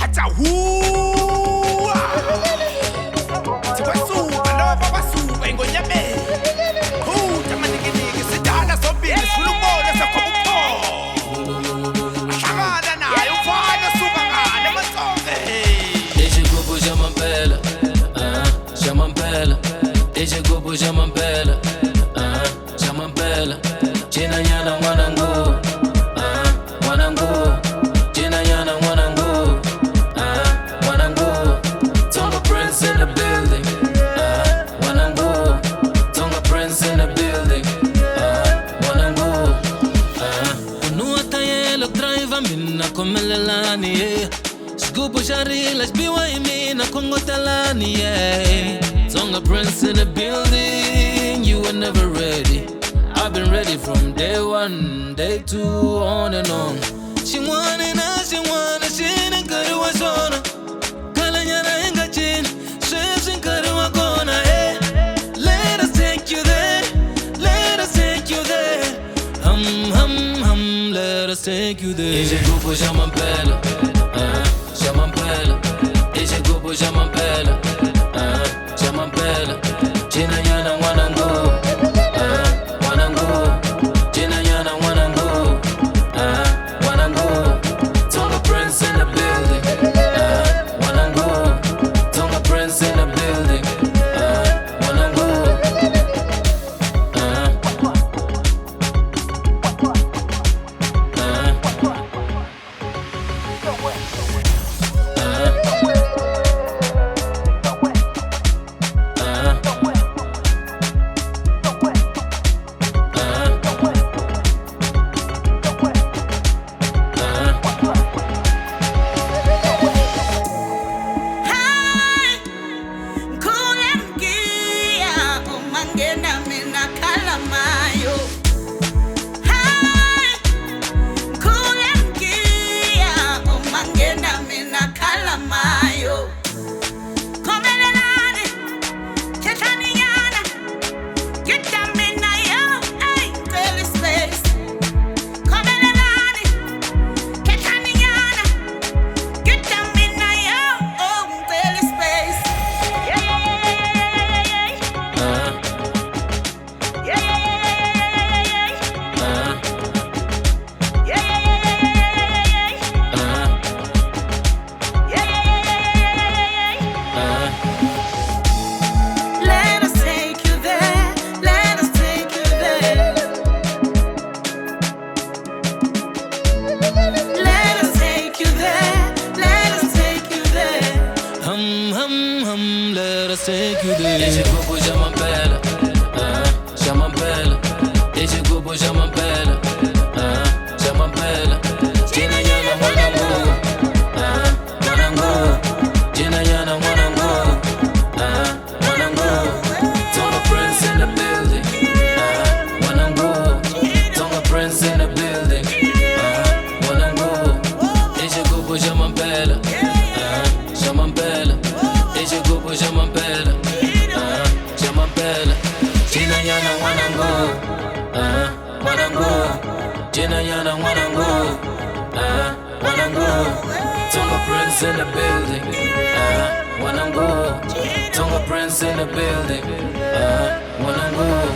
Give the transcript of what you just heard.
Hacha huwa Tiwasuba noma wasuba ingonyame Jamani kiniki sidala sobili Sulubona sakwabupo Ahlangana nayo mfana suka ngane matsonge Deixa grupo jamampela Jamampela Deixa grupo jamampela Jamampela China nyana mwanangu Mwanangu China nyana mwanangu Mwanangu Tonga Prince in the building Mwanangu Tonga Prince in the building Mwanangu Unua tayelo drive mina komelelani Sgubo sharila shbiwa imina kongotalani Tonga Prince in the building You were never ready I've been ready from day one, day two, on and on. She wanted us, she didn't cut it was on her. Kalanyana ain't got chin, she's in cut it was gonna, hey. Let us take you there, let us take you there. Let us take you there. Ese grupo jamampela, jamampela. Ese grupo jamampela, jamampela. China yana wanangu. In the building, Tonga Prince in the building, let us take you there. Ese grupo jamampela, jamampela. Ese grupo jamampela, jamampela. China yana mwanangu, mwanangu. China yana mwanangu, mwanangu. Tonga Prince in the building, mwanangu. Tonga Prince in the building, mwanangu. Ese grupo jamampela, jamampela. Ese grupo jamampela, jamampela. China yana mwanangu, mwanangu. China yana mwanangu, mwanangu. Tonga Prince in the building, mwanangu. Tonga Prince in the building, mwanangu.